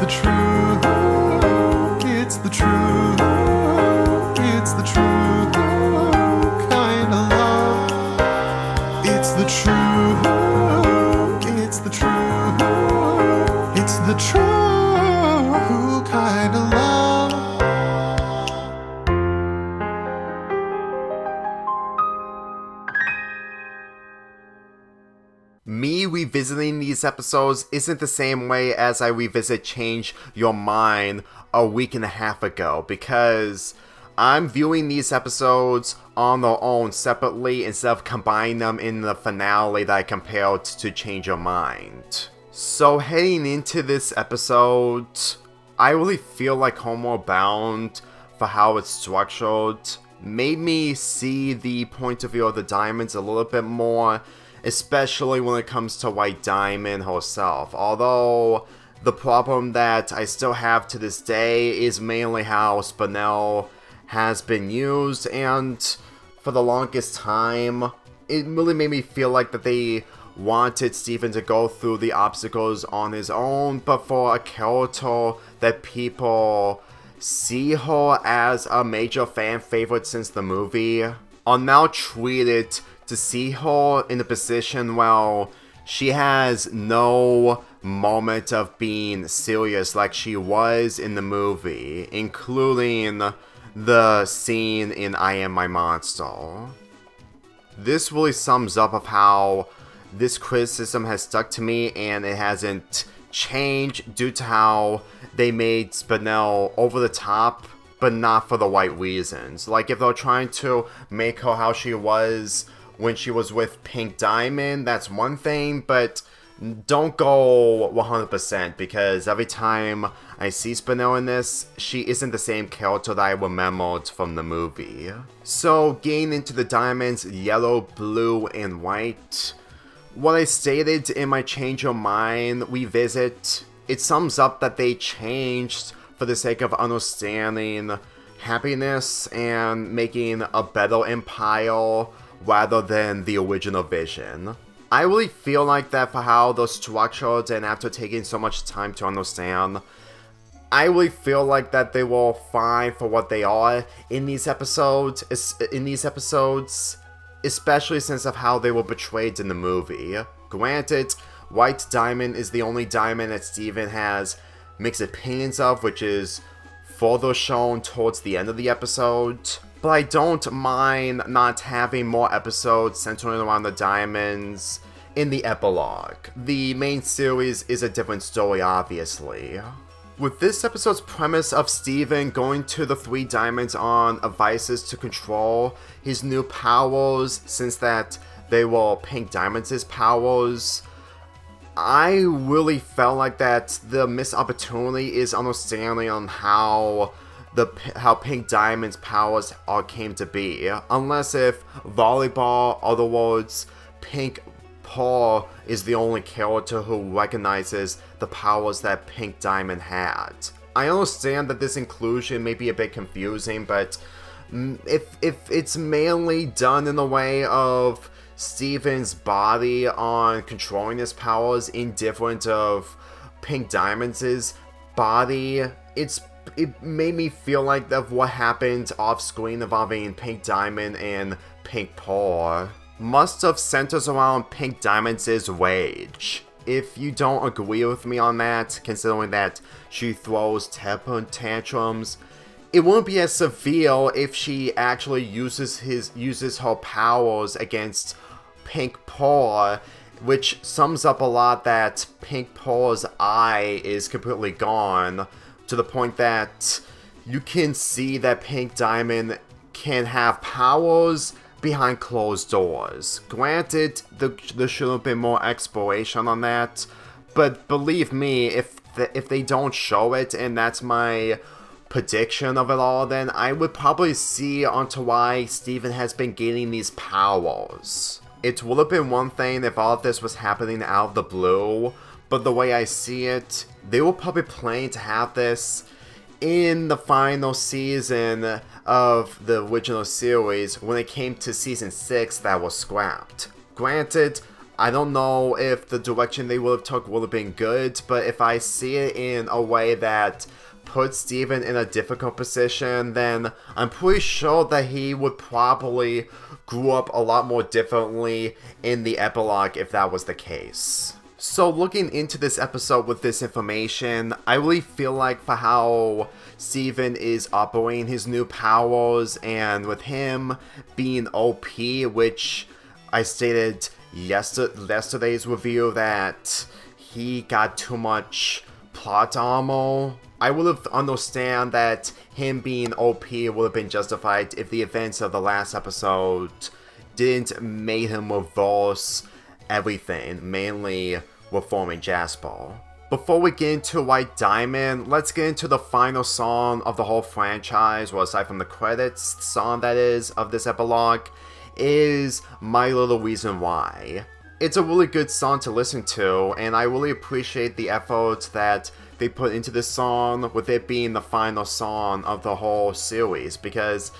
the truth. It's the truth. It's the true kind of love. It's the truth. It's the truth. It's the true kind of love. Me revisiting these episodes isn't the same way as I revisit Change Your Mind a week and a half ago, because I'm viewing these episodes on their own separately instead of combining them in the finale that I compared to Change Your Mind. So heading into this episode, I really feel like Homeworld Bound, for how it's structured, made me see the point of view of the Diamonds a little bit more, especially when it comes to White Diamond herself. Although, the problem that I still have to this day is mainly how Spinel has been used, and for the longest time, it really made me feel like that they wanted Steven to go through the obstacles on his own, but for a character that people see her as a major fan favorite since the movie, are now treated to see her in a position where she has no moment of being serious like she was in the movie, including the scene in I Am My Monster. This really sums up of how this criticism has stuck to me, and it hasn't changed due to how they made Spinel over the top, but not for the right reasons. Like, if they're trying to make her how she was when she was with Pink Diamond, that's one thing, but don't go 100%, because every time I see Spinel in this, she isn't the same character that I remembered from the movie. So, getting into the Diamonds, yellow, blue, and white, what I stated in my Change Your Mind revisit, it sums up that they changed for the sake of understanding happiness and making a better empire rather than the original vision. I really feel like that for how they're structured, and after taking so much time to understand, I really feel like that they were fine for what they are in these episodes, especially since of how they were portrayed in the movie. Granted, White Diamond is the only diamond that Steven has mixed opinions of, which is further shown towards the end of the episode. But I don't mind not having more episodes centering around the Diamonds in the epilogue. The main series is a different story, obviously. With this episode's premise of Steven going to the three Diamonds on advices to control his new powers, since that they were Pink Diamonds' powers, I really felt like that the missed opportunity is understanding on how Pink Diamond's powers came to be. Unless if Volleyball, other words, Pink Paul is the only character who recognizes the powers that Pink Diamond had. I understand that this inclusion may be a bit confusing, but if it's mainly done in the way of Steven's body on controlling his powers indifferent of Pink Diamond's body, it made me feel like that what happened off-screen involving Pink Diamond and Pink Paul must have centers around Pink Diamond's rage. If you don't agree with me on that, considering that she throws temper tantrums, it wouldn't be as severe if she actually uses her powers against Pink Paul, which sums up a lot that Pink Paul's eye is completely gone, to the point that you can see that Pink Diamond can have powers behind closed doors. Granted, there should have been more exploration on that, but believe me, if they don't show it, and that's my prediction of it all, then I would probably see onto why Steven has been getting these powers. It would have been one thing if all of this was happening out of the blue, but the way I see it, they were probably planning to have this in the final season of the original series when it came to season 6 that was scrapped. Granted, I don't know if the direction they would have took would have been good, but if I see it in a way that puts Steven in a difficult position, then I'm pretty sure that he would probably grow up a lot more differently in the epilogue if that was the case. So looking into this episode with this information, I really feel like for how Steven is operating his new powers, and with him being OP, which I stated yesterday's review that he got too much plot armor, I would have understand that him being OP would have been justified if the events of the last episode didn't make him reverse everything, mainly reforming Jasper. Before we get into White Diamond, let's get into the final song of the whole franchise, well, aside from the credits song that is, of this epilogue, is My Little Reason Why. It's a really good song to listen to, and I really appreciate the effort that they put into this song, with it being the final song of the whole series, because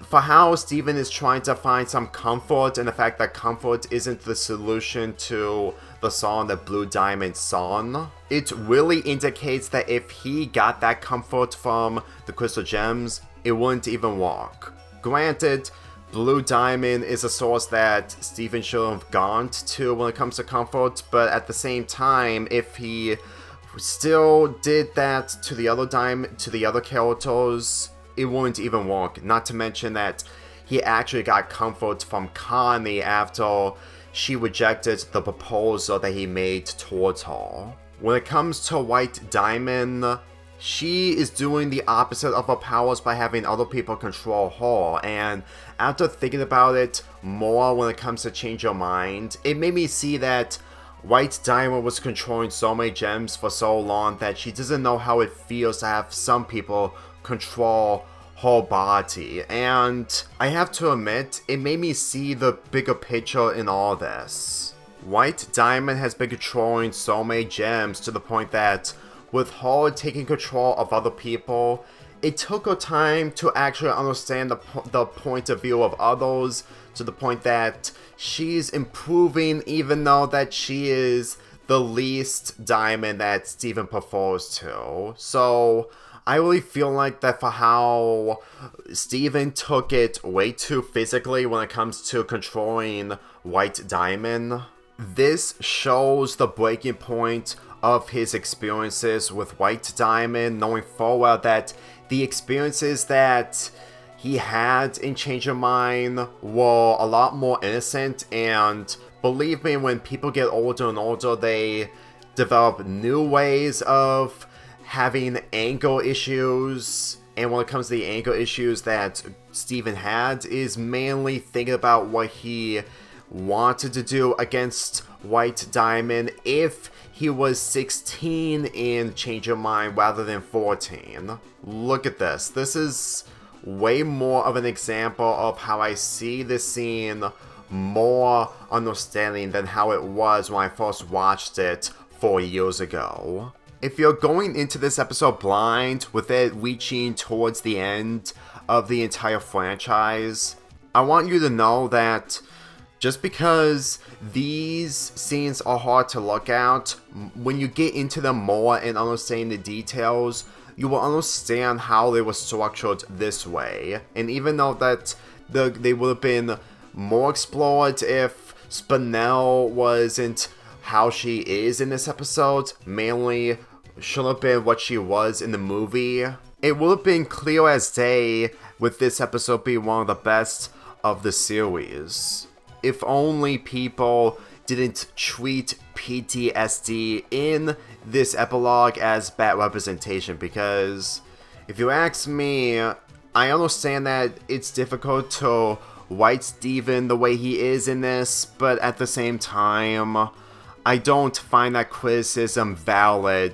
for how Steven is trying to find some comfort, and the fact that comfort isn't the solution to the song that Blue Diamond sung, it really indicates that if he got that comfort from the Crystal Gems, it wouldn't even work. Granted, Blue Diamond is a source that Steven should have gone to when it comes to comfort, but at the same time, if he still did that to the other characters, it wouldn't even work. Not to mention that he actually got comfort from Connie after she rejected the proposal that he made towards her. When it comes to White Diamond, she is doing the opposite of her powers by having other people control her, and after thinking about it more when it comes to change your mind, it made me see that White Diamond was controlling so many gems for so long that she doesn't know how it feels to have some people control her body, and I have to admit, it made me see the bigger picture in all this. White Diamond has been controlling so many gems to the point that with her taking control of other people, it took her time to actually understand the point of view of others, to the point that she's improving even though that she is the least diamond that Steven prefers to. So I really feel like that for how Steven took it way too physically when it comes to controlling White Diamond, this shows the breaking point of his experiences with White Diamond, knowing full well that the experiences that he had in Change Your Mind were a lot more innocent, and believe me, when people get older and older, they develop new ways of having anger issues, and when it comes to the anger issues that Steven had, is mainly thinking about what he wanted to do against White Diamond if he was 16 in Change Your Mind rather than 14. Look at this. This is way more of an example of how I see this scene more understanding than how it was when I first watched it 4 years ago. If you're going into this episode blind, with it reaching towards the end of the entire franchise, I want you to know that just because these scenes are hard to look at, when you get into them more and understand the details, you will understand how they were structured this way. And even though that they would have been more explored if Spinel wasn't how she is in this episode, mainly should have been what she was in the movie, it would have been clear as day with this episode being one of the best of the series. If only people didn't treat PTSD in this epilogue as bad representation, because if you ask me, I understand that it's difficult to write Steven the way he is in this, but at the same time, I don't find that criticism valid,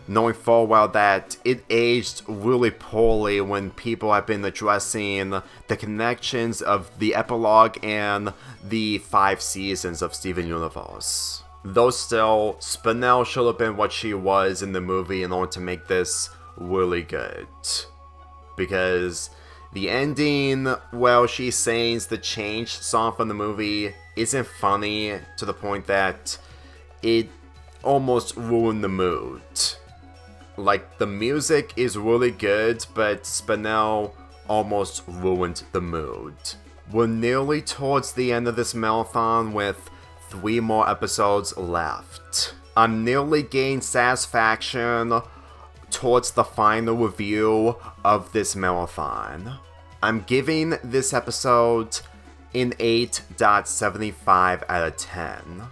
knowing full well that it aged really poorly when people have been addressing the connections of the epilogue and the 5 seasons of Steven Universe. Though still, Spinel should have been what she was in the movie in order to make this really good. Because The ending, well, she sings the Change song from the movie isn't funny to the point that it almost ruined the mood. Like, the music is really good, but Spinel almost ruined the mood. We're nearly towards the end of this marathon with 3 more episodes left. I'm nearly gaining satisfaction towards the final review of this marathon. I'm giving this episode an 8.75 out of 10.